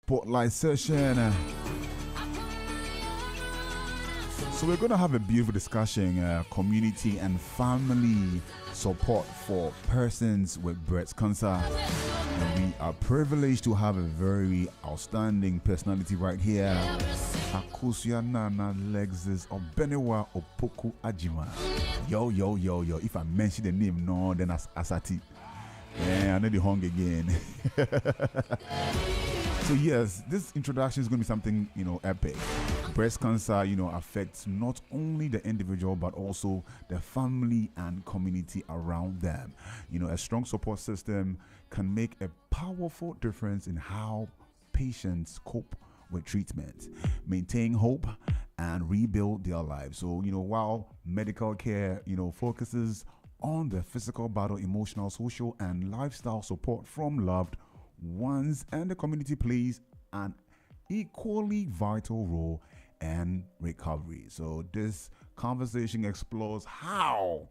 spotlight session. So we're going to have a beautiful discussion, community and family support for persons with breast cancer. And we are privileged to have a very outstanding personality right here. Akosia Nana Lexus Obenewa Opoku Ajima. Yo. If I mention the name, no, then Asati. Yeah, I know the hung again. So yes, this introduction is going to be something, epic. Breast cancer, affects not only the individual but also the family and community around them. A strong support system can make a powerful difference in how patients cope with treatment, maintain hope, and rebuild their lives. So, while medical care, focuses on the physical battle, emotional, social, and lifestyle support from loved ones, and the community plays an equally vital role in recovery. So this conversation explores how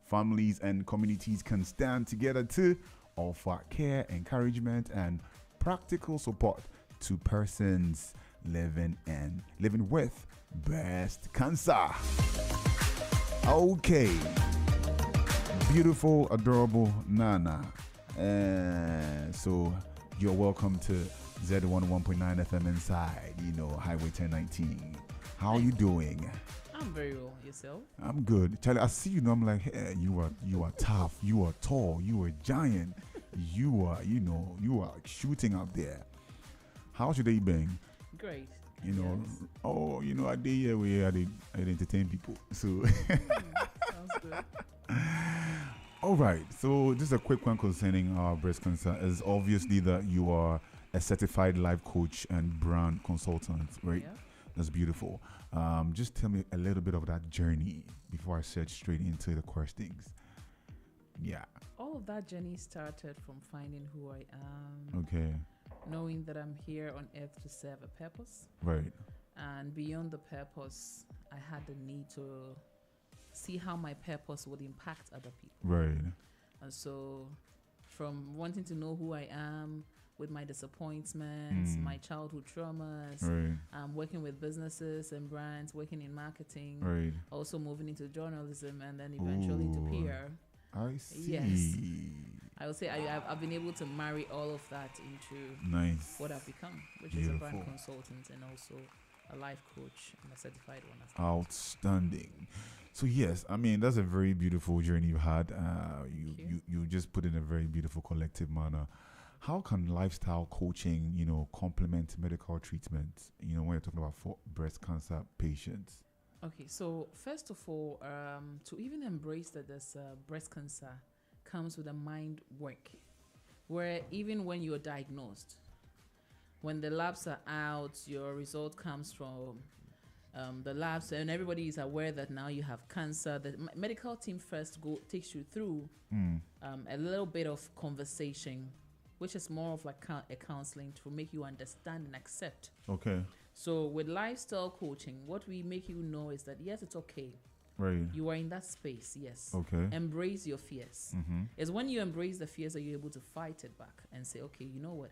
families and communities can stand together to offer care, encouragement, and practical support to persons living with breast cancer. Okay, beautiful, adorable Nana. So you're welcome to Z101.9 FM inside, Highway 1019. How are you doing? I'm very well. Yourself? I'm good. Charlie, I see you now. I'm like, hey, you are tough. You are tall. You are giant. You are shooting up there. How's your day been? Great. Yes. I did here where I entertain people. So sounds good. All right. So just a quick one concerning our breast cancer is obviously that you are a certified life coach and brand consultant, right? Yeah. That's beautiful. Just tell me a little bit of that journey before I search straight into the questions. Yeah. All of that journey started from finding who I am. Okay. Knowing that I'm here on earth to serve a purpose. Right. And beyond the purpose, I had the need to see how my purpose would impact other people. Right. And so from wanting to know who I am with my disappointments, my childhood traumas, right. Working with businesses and brands, working in marketing, right. also moving into journalism and then eventually to PR. I see. Yes. I would say I've been able to marry all of that into nice. what I've become, which Beautiful. is a brand consultant and also a life coach and a certified one as well. Outstanding. So yes, I mean that's a very beautiful journey you had. You just put in a very beautiful collective manner. How can lifestyle coaching, complement medical treatment? When you're talking about for breast cancer patients. Okay, so first of all, to even embrace that there's breast cancer comes with a mind work, where even when you're diagnosed, when the labs are out, your result comes from the labs, and everybody is aware that now you have cancer. The medical team first takes you through a little bit of conversation, which is more of like a counseling to make you understand and accept. Okay. So with lifestyle coaching, what we make you know is that yes, it's okay. Right. You are in that space, yes. Okay. Embrace your fears. It's when you embrace the fears that you're able to fight it back and say, okay, you know what?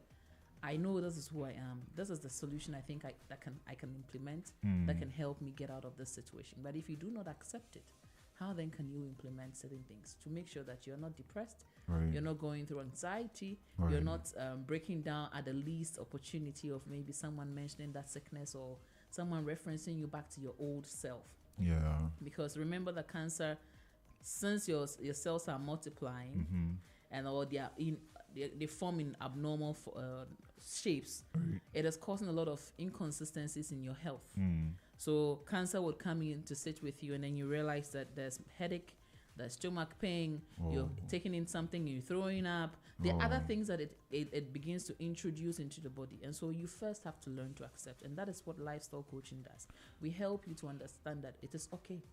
I know this is who I am. This is the solution I think I can implement that can help me get out of this situation. But if you do not accept it, how then can you implement certain things to make sure that you're not depressed, right. you're not going through anxiety, right. you're not breaking down at the least opportunity of maybe someone mentioning that sickness or someone referencing you back to your old self. Yeah. Because remember that cancer, since your cells are multiplying and or they form in abnormal shapes, right. it is causing a lot of inconsistencies in your health. So cancer would come in to sit with you, and then you realize that there's headache, there's stomach pain, you're taking in something, you're throwing up. There are other things that it begins to introduce into the body. And so you first have to learn to accept. And that is what lifestyle coaching does. We help you to understand that it is okay.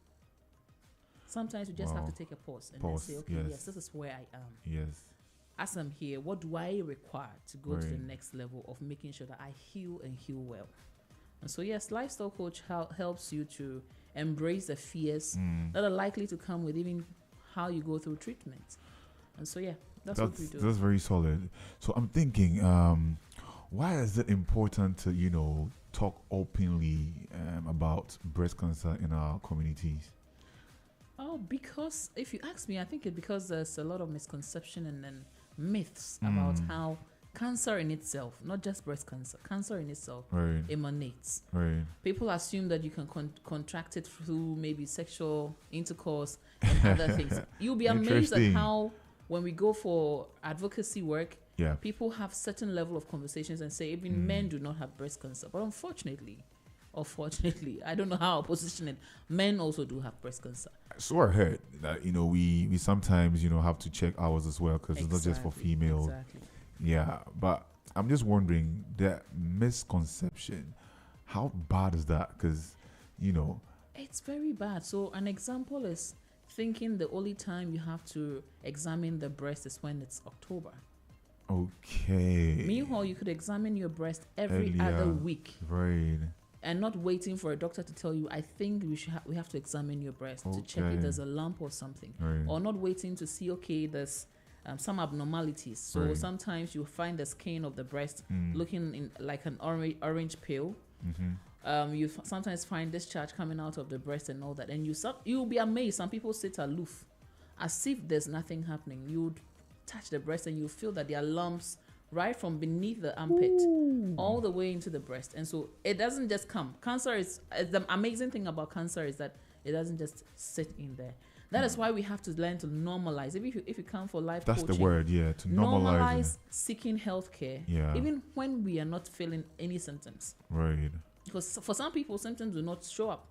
Sometimes you just have to take a pause and then say, okay, yes, this is where I am. Yes. As I'm here, what do I require to go to the next level of making sure that I heal and heal well? And so, yes, lifestyle coach helps you to embrace the fears that are likely to come with even how you go through treatment. And so, yeah, that's what we do. That's very solid. So I'm thinking, Why is it important to, talk openly about breast cancer in our communities? Oh, because if you ask me, I think it's because there's a lot of misconception and then myths about how cancer in itself, not just breast cancer in itself Right. emanates. Right. People assume that you can contract it through maybe sexual intercourse and other things. You'll be amazed at Interesting. how when we go for advocacy work, Yeah. people have certain level of conversations and say even men do not have breast cancer. But unfortunately, I don't know how I'll position it. Men also do have breast cancer. So I heard that, we sometimes, have to check ours as well because it's not just for females. Exactly. Yeah. But I'm just wondering that misconception, how bad is that? Because, It's very bad. So an example is thinking the only time you have to examine the breast is when it's October. okay. Meanwhile, you could examine your breast every Earlier. other week Right. and not waiting for a doctor to tell you, I think we have to examine your breast to check Okay. if there's a lump or something. Right. Or not waiting to see, okay, there's some abnormalities. So Right. sometimes you find the skin of the breast Mm. looking in like an orange peel. Mm-hmm. You sometimes find discharge coming out of the breast and all that, and you'll be amazed. Some people sit aloof, as if there's nothing happening. You touch the breast and you feel that there are lumps right from beneath the armpit all the way into the breast, and so it doesn't just come. Cancer is the amazing thing about cancer is that it doesn't just sit in there. That is why we have to learn to normalize. If you come for life That's coaching, the word, yeah, to normalize it. seeking healthcare, Yeah. even when we are not feeling any symptoms. Right. Because for some people, symptoms do not show up.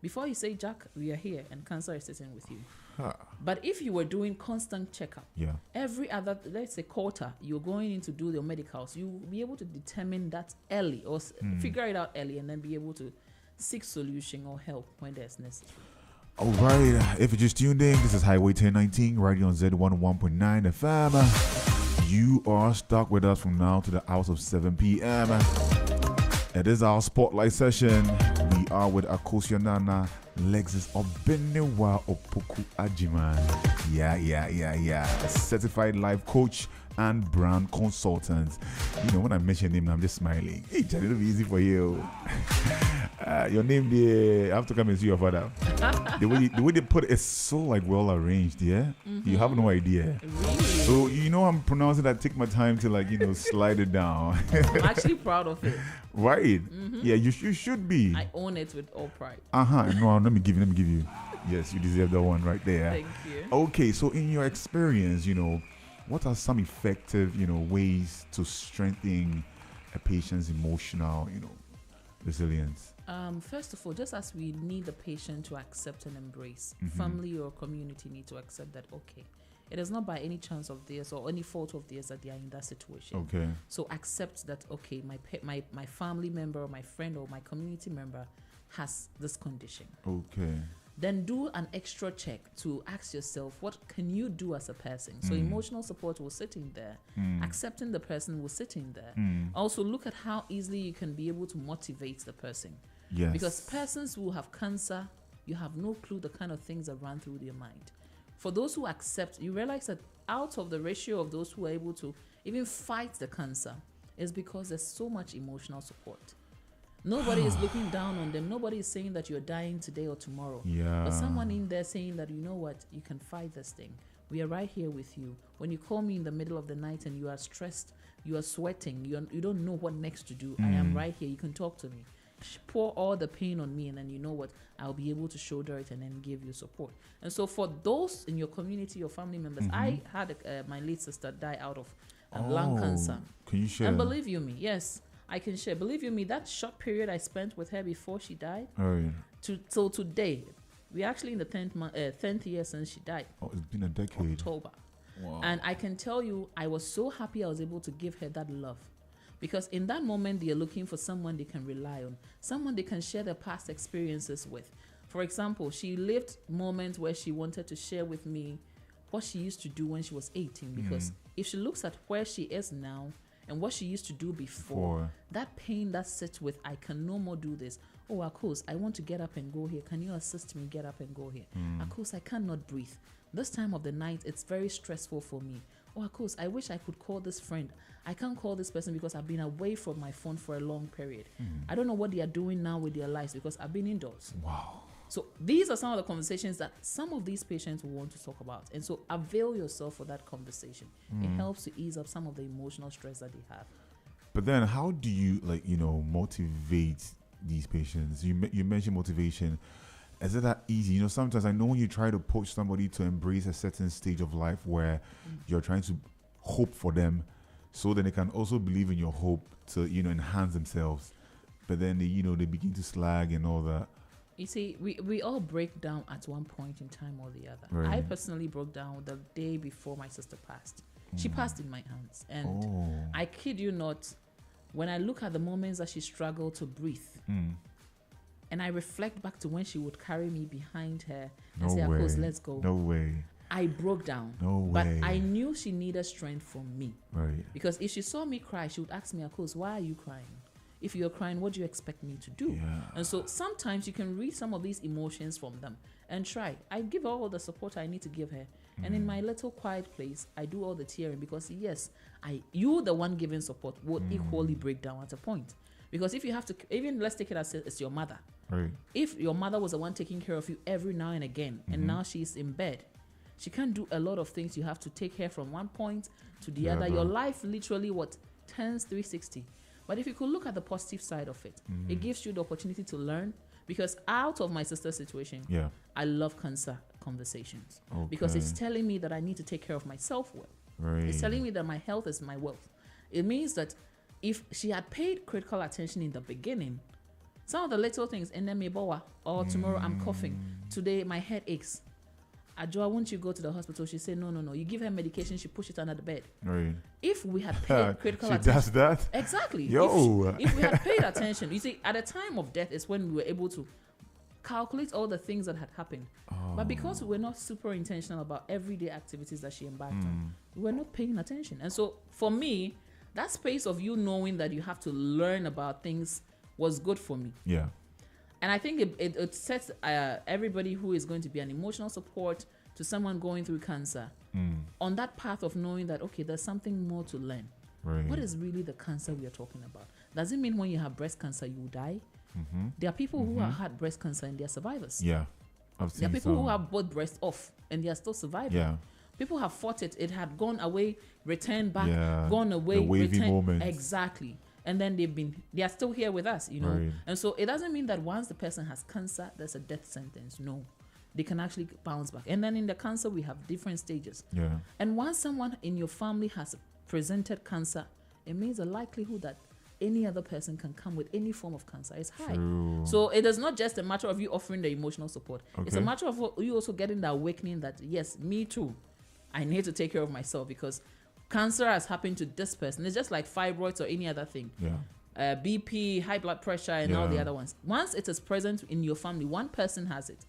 Before you say, Jack, we are here and cancer is sitting with you. Ha. But if you were doing constant checkup, Yeah. every other, let's say quarter, you're going in to do your medicals, you'll be able to determine that early or figure it out early and then be able to seek solution or help when there's necessary. All right. If you just tuned in, this is Highway 1019 right here on Z11.9 FM. You are stuck with us from now to the hours of 7 p.m. It is our spotlight session. We are with Akosia Nana, Lexus Obenewa Opoku Ajiman. Yeah. A certified life coach and brand consultant. When I mention him, I'm just smiling. Hey, Charlie, it'll be easy for you. Your name, I have to come and see your father. the way they put it is so well arranged, yeah? You have no idea. Really? So, I'm pronouncing that, take my time to, slide it down. I'm actually proud of it. Right. Yeah, you should be. I own it with all pride. No, let me give you. Yes, you deserve that one right there. Thank you. Okay, so in your experience, what are some effective, ways to strengthen a patient's emotional, resilience? First of all, just as we need the patient to accept and embrace, family or community need to accept that, okay, it is not by any chance of theirs or any fault of theirs that they are in that situation. Okay. So accept that, okay, my family member or my friend or my community member has this condition. Okay. Then do an extra check to ask yourself, what can you do as a person? So emotional support will sit in there. Accepting the person will sit in there. Also look at how easily you can be able to motivate the person. Yes. Because persons who have cancer, you have no clue the kind of things that run through their mind. For those who accept, you realize that out of the ratio of those who are able to even fight the cancer is because there's so much emotional support. Nobody is looking down on them. Nobody is saying that you're dying today or tomorrow. Yeah. But someone in there saying that, you know what, you can fight this thing. We are right here with you. When you call me in the middle of the night and you are stressed, you are sweating, you don't know what next to do, I am right here. You can talk to me. Pour all the pain on me, and then you know what, I'll be able to shoulder it and then give you support. And so for those in your community, your family members, I had my late sister die out of lung cancer. Can you share? And believe you me, yes, I can share. Believe you me, that short period I spent with her before she died, till today, we're actually in the 10th year since she died. Oh, it's been a decade. October. Wow. And I can tell you, I was so happy I was able to give her that love. Because in that moment, they are looking for someone they can rely on, someone they can share their past experiences with. For example, she lived moments where she wanted to share with me what she used to do when she was 18. Because if she looks at where she is now and what she used to do before, that pain that sits with, I can no more do this. Oh, of course, I want to get up and go here. Can you assist me get up and go here? Of course, I cannot breathe. This time of the night, it's very stressful for me. oh, of course, I wish I could call this friend. I can't call this person because I've been away from my phone for a long period. I don't know what they are doing now with their lives because I've been indoors. Wow. So these are some of the conversations that some of these patients will want to talk about. And so avail yourself for that conversation. It helps to ease up some of the emotional stress that they have. But then how do you, like, you know, motivate these patients? You mentioned motivation. Is it that easy? You know, sometimes I know when you try to push somebody to embrace a certain stage of life where you're trying to hope for them so that they can also believe in your hope to, you know, enhance themselves. But then they, you know, they begin to slag and all that. You see, we all break down at one point in time or the other. Right. I personally broke down the day before my sister passed. She passed in my hands. And I kid you not, when I look at the moments that she struggled to breathe, and I reflect back to when she would carry me behind her and say, Akos, let's go. No way. I broke down. No but way. I knew she needed strength from me. Right. Because if she saw me cry, she would ask me, Akos, why are you crying? If you're crying, what do you expect me to do? Yeah. And so sometimes you can read some of these emotions from them and try. I give her all the support I need to give her. And in my little quiet place, I do all the tearing because, yes, you, the one giving support, would equally break down at a point. Because if you have to, even let's take it as your mother. Right. If your mother was the one taking care of you every now and again, and now she's in bed, she can't do a lot of things. You have to take her from one point to the other. Your life literally turns 360. But if you could look at the positive side of it, it gives you the opportunity to learn. Because out of my sister's situation, I love cancer conversations. Because it's telling me that I need to take care of myself well. Right. It's telling me that my health is my wealth. It means that if she had paid critical attention in the beginning, some of the little things, and then or tomorrow I'm coughing, today my head aches. Ajoa, won't you go to the hospital? She said, no. You give her medication, she push it under the bed. Right. If we had paid critical she attention. does that? Exactly. Yo. If we had paid attention, you see, at the time of death is when we were able to calculate all the things that had happened. But because we were not super intentional about everyday activities that she embarked on, we were not paying attention. And so for me, that space of you knowing that you have to learn about things was good for me. Yeah. And I think it sets everybody who is going to be an emotional support to someone going through cancer on that path of knowing that, okay, there's something more to learn. Right. What is really the cancer we are talking about? Does it mean when you have breast cancer, you die? There are people who have had breast cancer and they are survivors. Yeah. I've seen There are people some. who have both breasts off and they are still surviving. Yeah. People have fought it. It had gone away, returned back, Yeah. gone away, The wavy returned. moments. Exactly. And then they are still here with us, you know. Right. And so it doesn't mean that once the person has cancer, there's a death sentence. No. They can actually bounce back. And then in the cancer, we have different stages. Yeah. And once someone in your family has presented cancer, it means the likelihood that any other person can come with any form of cancer is high. True. So it is not just a matter of you offering the emotional support. It's a Okay. matter of you also getting the awakening that, yes, me too, I need to take care of myself because cancer has happened to this person. It's just like fibroids or any other thing. Yeah. BP, high blood pressure, and all the other ones. Once it is present in your family, one person has it.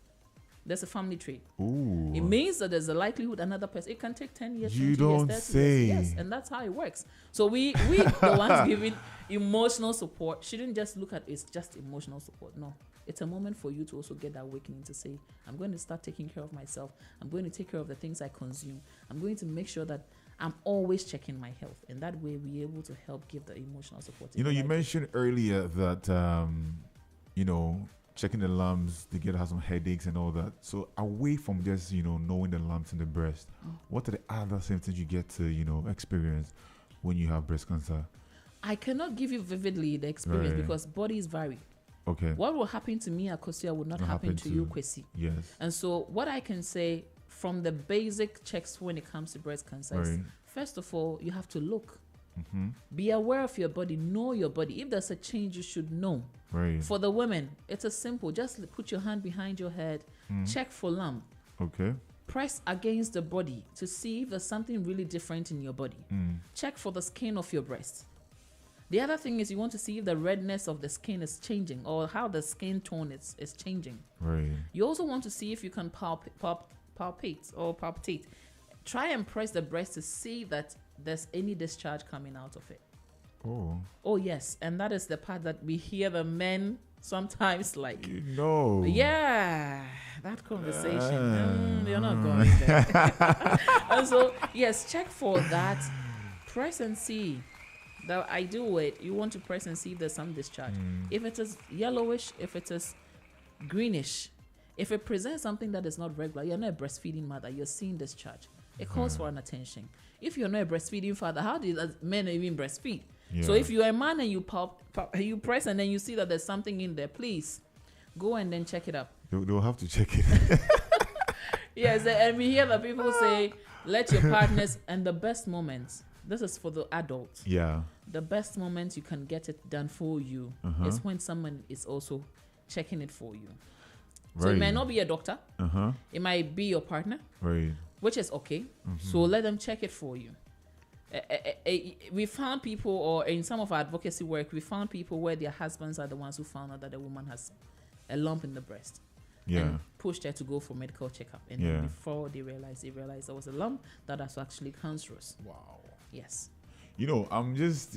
There's a family trait. Ooh. It means that there's a likelihood another person. It can take 10 years, You 20 don't years, 30 say. years. Yes, and that's how it works. So we the ones giving emotional support shouldn't just look at it's just emotional support. No. It's a moment for you to also get that awakening to say, I'm going to start taking care of myself. I'm going to take care of the things I consume. I'm going to make sure that I'm always checking my health. And that way we're able to help give the emotional support. You know, you mentioned earlier that, you know, checking the lumps, they get to have some headaches and all that. So away from just, you know, knowing the lumps in the breast, what are the other symptoms you get to, you know, experience when you have breast cancer? I cannot give you vividly the experience Right. because bodies vary. Okay. What will happen to me, Akosia, would not happen to you, Kwesi. Yes. And so what I can say from the basic checks when it comes to breast cancer is, Right. first of all, you have to look. Be aware of your body. Know your body. If there's a change, you should know. Right. For the women, it's a simple. Just put your hand behind your head. Check for lump. Okay. Press against the body to see if there's something really different in your body. Check for the skin of your breast. The other thing is you want to see if the redness of the skin is changing or how the skin tone is changing. Right. You also want to see if you can palpate. Try and press the breast to see that there's any discharge coming out of it. Oh. Oh, yes. And that is the part that we hear the men sometimes like, yeah, that conversation, you're not going there. And so, yes, check for that. Press and see. The ideal way, you want to press and see if there's some discharge. If it is yellowish, if it is greenish, if it presents something that is not regular, you're not a breastfeeding mother, you're seeing discharge. It calls for an attention. If you're not a breastfeeding father, how do men even breastfeed? So if you're a man and you press and then you see that there's something in there, please go and then check it up. They'll have to check it. Yes, and we hear that people say, let your partners, and the best moments, this is for the adults. Yeah. The best moments you can get it done for you is when someone is also checking it for you. So it may not be a doctor. It might be your partner. Right. Which is okay. So let them check it for you. We found people, or in some of our advocacy work, we found people where their husbands are the ones who found out that the woman has a lump in the breast. And pushed her to go for medical checkup. And then before they realized there was a lump that was actually cancerous. Wow. Yes. I'm just,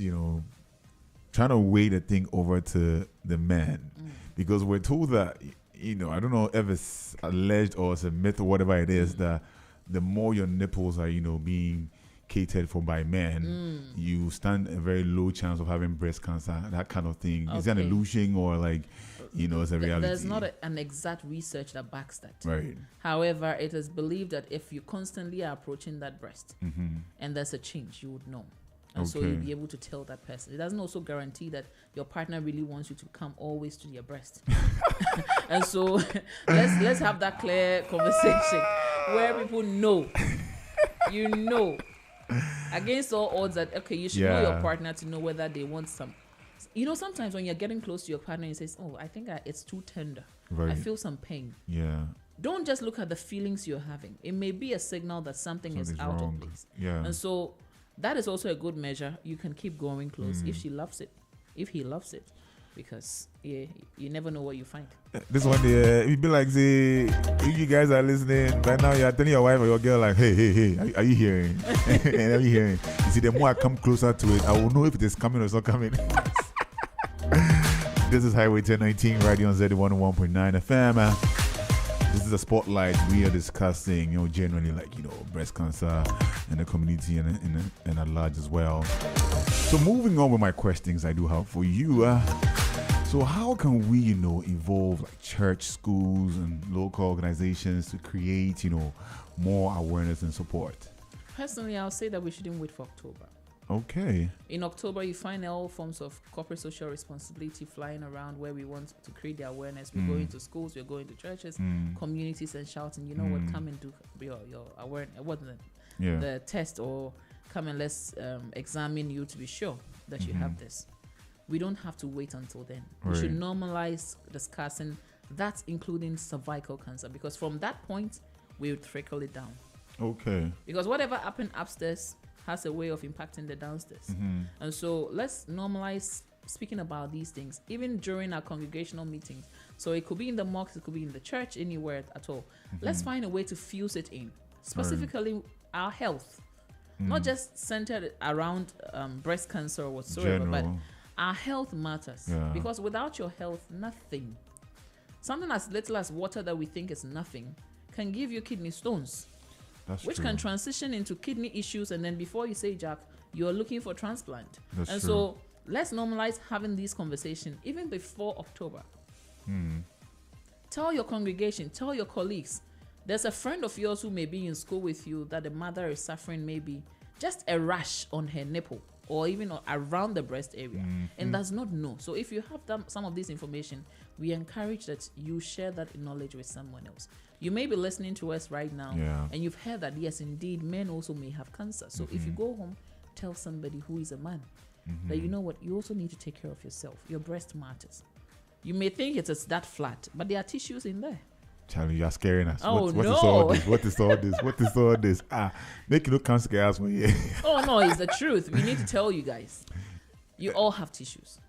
trying to weigh the thing over to the men. Because we're told that, I don't know if it's alleged or it's a myth or whatever it is, that the more your nipples are, being catered for by men, you stand a very low chance of having breast cancer, that kind of thing. Is that an illusion or like, it's a reality? There's not an exact research that backs that. Right. However, it is believed that if you constantly are approaching that breast and there's a change, you would know. And so you'll be able to tell that person. It doesn't also guarantee that your partner really wants you to come always to your breast. And so let's have that clear conversation where people know. Against all odds that, okay, you should know your partner to know whether they want some. Sometimes when you're getting close to your partner, you say, oh, I think it's too tender. Right. I feel some pain. Yeah. Don't just look at the feelings you're having. It may be a signal that something is out of place. Yeah. And so that is also a good measure. You can keep going close if she loves it, if he loves it. Because you never know what you find. This one, it'd be like, say, if you guys are listening, right now you're telling your wife or your girl, like, hey, are you hearing? Are you hearing? You see, the more I come closer to it, I will know if it is coming or it's not coming. This is Highway 1019, radio on Z101.9 FM. This is a spotlight. We are discussing, generally, like, breast cancer in the community and at large as well. So moving on with my questions I do have for you. So how can we, involve like church, schools, and local organizations to create, more awareness and support? Personally, I'll say that we shouldn't wait for October. Okay. In October, you find all forms of corporate social responsibility flying around where we want to create the awareness. We're going to schools, we're going to churches, communities, and shouting, what, come and do your awareness. What the test, or come and let's examine you to be sure that you have this. We don't have to wait until then. Right. We should normalize discussing that, including cervical cancer, because from that point, we would trickle it down. Okay. Because whatever happened upstairs has a way of impacting the downstairs. And so let's normalize speaking about these things, even during our congregational meetings. So it could be in the mosque, it could be in the church, anywhere at all. Let's find a way to fuse it in, specifically our health. Not just centered around breast cancer or whatsoever, but our health matters. Because without your health, nothing. Something as little as water that we think is nothing can give you kidney stones. Which can transition into kidney issues, and then before you say Jack, you're looking for transplant. So let's normalize having these conversations even before October. Tell your congregation, tell your colleagues. There's a friend of yours who may be in school with you that the mother is suffering maybe just a rash on her nipple or even around the breast area and does not know. So if you have some of this information, we encourage that you share that knowledge with someone else. You may be listening to us right now and you've heard that, yes, indeed, men also may have cancer. So if you go home, tell somebody who is a man that, you know what, you also need to take care of yourself. Your breast matters. You may think it is that flat, but there are tissues in there. Charlie, you are scaring us. Oh, what is all this? What is all this? What is all this? Make you can't scare us when you. Oh no, it's the truth. We need to tell you guys. You all have tissues.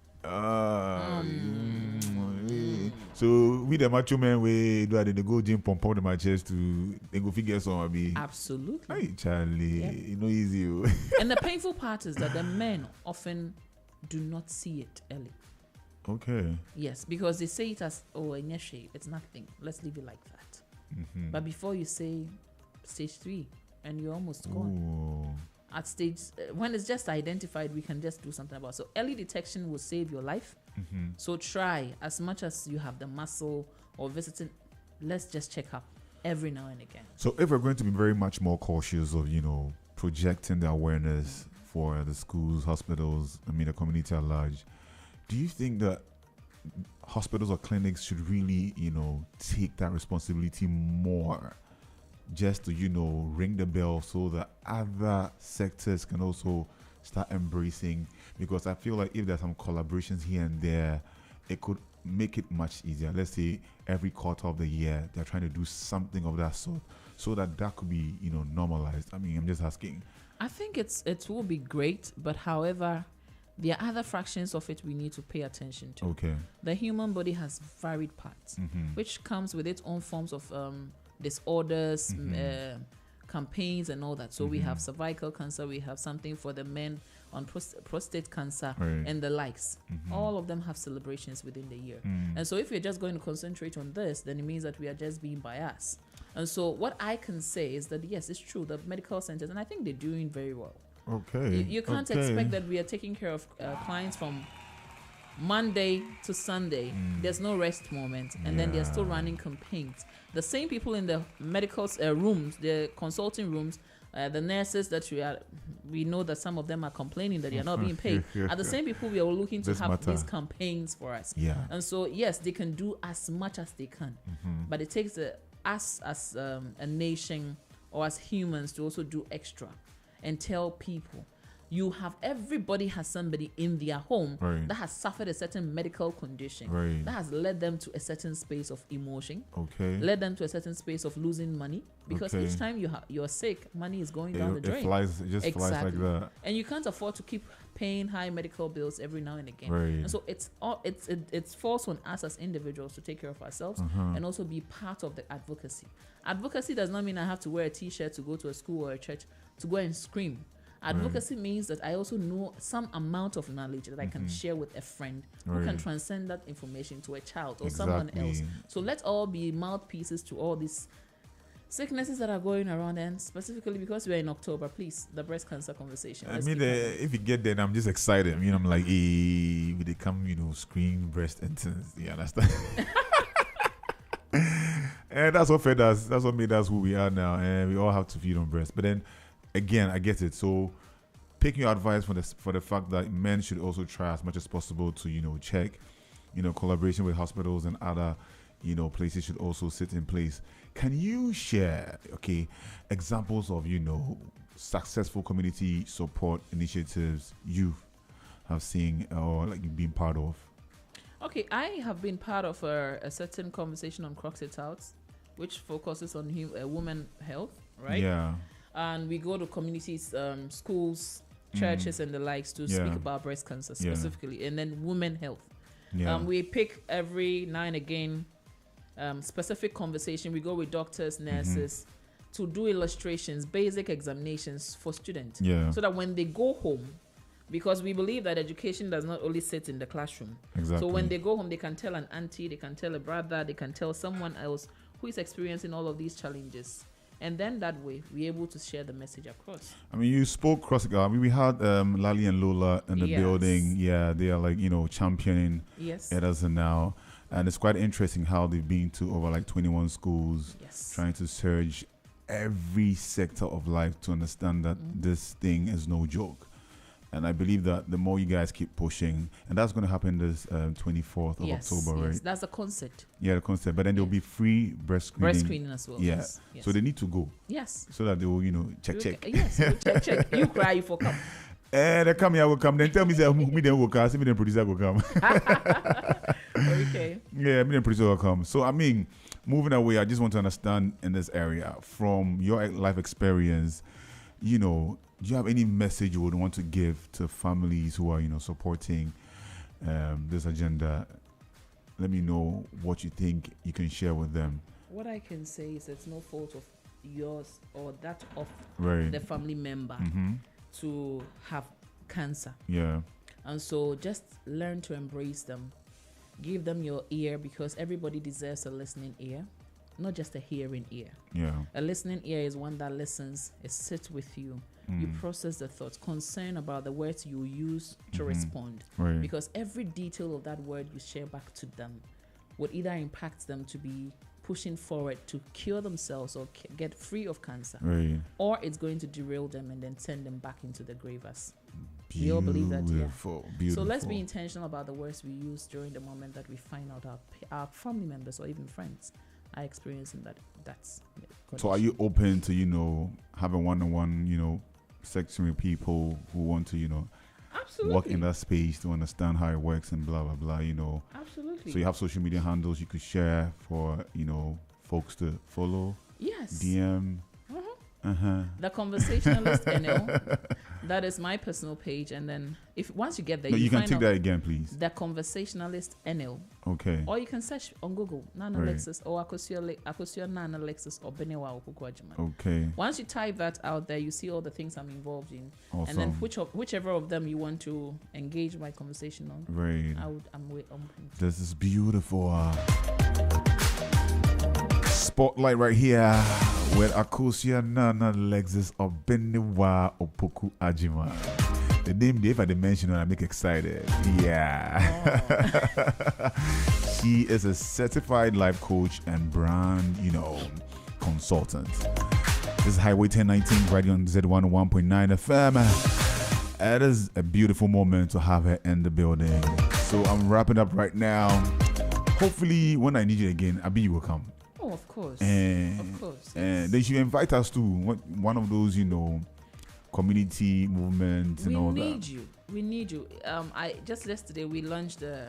So we the macho men we do they go gym pump the my chest to they go figure some be. Absolutely. Hey Charlie, you know easy. And the painful part is that the men often do not see it early. Okay. Yes, because they say it as, oh, it's nothing. Let's leave it like that. But before you say stage 3, and you're almost gone. Ooh. At stage, when it's just identified, we can just do something about it. So early detection will save your life. So try, as much as you have the muscle or visiting, let's just check up every now and again. So if we're going to be very much more cautious of, projecting the awareness for the schools, hospitals, the community at large, do you think that hospitals or clinics should really, take that responsibility more, just to, ring the bell so that other sectors can also start embracing? Because I feel like if there's some collaborations here and there, it could make it much easier. Let's say every quarter of the year, they're trying to do something of that sort, so that could be, normalized. I'm just asking. I think it will be great, but however, there are other fractions of it we need to pay attention to. Okay. The human body has varied parts, which comes with its own forms of disorders, campaigns, and all that. So we have cervical cancer, we have something for the men on prostate cancer, and the likes. All of them have celebrations within the year. And so if we're just going to concentrate on this, then it means that we are just being biased. And so what I can say is that, yes, it's true, the medical centers, and I think they're doing very well. Okay. You can't expect that we are taking care of clients from Monday to Sunday. There's no rest moment, and then they're still running campaigns. The same people in the medical rooms, the consulting rooms, the nurses that we know that some of them are complaining that they are not being paid, are the same people we are looking to have these campaigns for us. And so, yes, they can do as much as they can, but it takes us as a nation or as humans to also do extra and tell people. Everybody has somebody in their home that has suffered a certain medical condition that has led them to a certain space of emotion, led them to a certain space of losing money, because each time you're sick, money is going down the drain. It just flies like that. And you can't afford to keep paying high medical bills every now and again. And so it falls on us as individuals to take care of ourselves and also be part of the advocacy. Advocacy does not mean I have to wear a t-shirt to go to a school or a church to go and scream. Advocacy means that I also know some amount of knowledge that I can share with a friend who can transcend that information to a child or someone else. So let's all be mouthpieces to all these sicknesses that are going around, and specifically because we're in October, please, the breast cancer conversation. If you get there, I'm just excited. I'm like, hey, they come, screen breast intense. You understand? And that's what fed us. That's what made us who we are now. And we all have to feed on breast. But then, again, I get it. So, taking your advice for the fact that men should also try as much as possible to, check, collaboration with hospitals and other, places should also sit in place. Can you share, examples of, successful community support initiatives you have seen or like you've been part of? Okay, I have been part of a certain conversation on Cross It Out, which focuses on women health, right? Yeah. And we go to communities, schools, churches, and the likes to speak about breast cancer specifically, and then women health. We pick every now and again specific conversation. We go with doctors, nurses to do illustrations, basic examinations for students, so that when they go home, because we believe that education does not only sit in the classroom. Exactly. So when they go home, they can tell an auntie, they can tell a brother, they can tell someone else who is experiencing all of these challenges. And then that way, we're able to share the message across. You spoke cross. We had Lali and Lola in the building. Yeah, they are like, championing Edison now. And it's quite interesting how they've been to over like 21 schools, trying to surge every sector of life to understand that this thing is no joke. And I believe that the more you guys keep pushing, and that's going to happen this 24th of October, right? That's the concept. Yeah, the concept. But then there'll be free breast screening. Breast screening as well. Yes. So they need to go. Yes. So that they will, check. Yes, check. You cry, you for come. They come here, will come. Then tell me, say, me then will come. See me then producer will come. Okay. Yeah, me then producer will come. So, moving away, I just want to understand in this area, from your life experience, do you have any message you would want to give to families who are, supporting this agenda? Let me know what you think you can share with them. What I can say is it's no fault of yours or that of the family member to have cancer. Yeah. And so just learn to embrace them. Give them your ear, because everybody deserves a listening ear, not just a hearing ear. Yeah. A listening ear is one that listens, it sits with you. You process the thoughts, concern about the words you use to respond. Right. Because every detail of that word you share back to them would either impact them to be pushing forward to cure themselves or get free of cancer, Right. or it's going to derail them and then send them back into the grave as. We all believe that, yeah. Beautiful. So let's be intentional about the words we use during the moment that we find out our family members or even friends are experiencing that's condition. So are you open to, having one-on-one, section with people who want to, Absolutely. work in that space to understand how it works and blah, blah, blah, Absolutely. So you have social media handles you could share for, folks to follow, Yes. DM. The Conversationalist NL. That is my personal page, and then once you get there, No, you can find take out that again, please. The Conversationalist NL. Okay. Or you can search on Google Nana Right. Lexus or Akosua Nana Lexus or Benewa Okukwajima. Okay. Once you type that out there, you see all the things I'm involved in, Awesome. and then whichever of them you want to engage my conversation on, Right. I'm open. This is beautiful. Spotlight right here with Akosia Nana Lexus Obenewa Opoku Ajima. The name, if I didn't mention it, I make excited. Yeah. Oh. She is a certified life coach and brand, consultant. This is Highway 1019 right on Z101.9 FM. It is a beautiful moment to have her in the building. So I'm wrapping up right now. Hopefully, when I need you again, Abi, you will come. Oh, of course. Of course. And they should invite us to one of those, community movements and all that. We need you. I just yesterday we launched the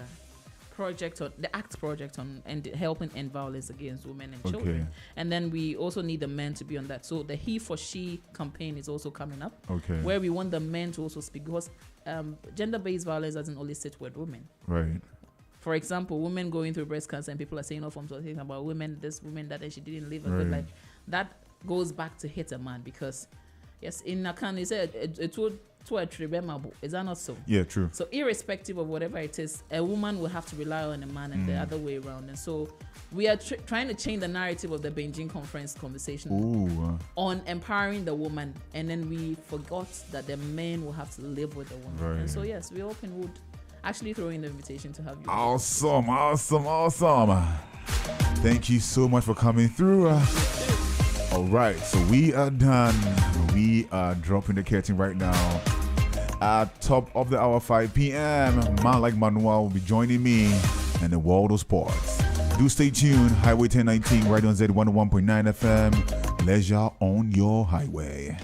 ACT project on helping end violence against women and children. And then we also need the men to be on that. So the He for She campaign is also coming up. Okay. Where we want the men to also speak, because gender-based violence doesn't only sit with women. Right. For example, women going through breast cancer and people are saying all forms of things about women, this woman that, and she didn't live a good life. That goes back to hit a man, because yes, in Nakan you said it would to a tribemable. Is that not so? Yeah, true. So irrespective of whatever it is, a woman will have to rely on a man and the other way around. And so we are trying to change the narrative of the Beijing conference conversation on empowering the woman, and then we forgot that the men will have to live with the woman. Right. And so yes, we open wood. Actually throwing the invitation to have you. Awesome. Thank you so much for coming through. All right, so we are done. We are dropping the curtain right now. At top of the hour, 5 p.m., man like Manuel will be joining me in the world of sports. Do stay tuned. Highway 1019 right on Z101.9 FM. Leisure on your highway.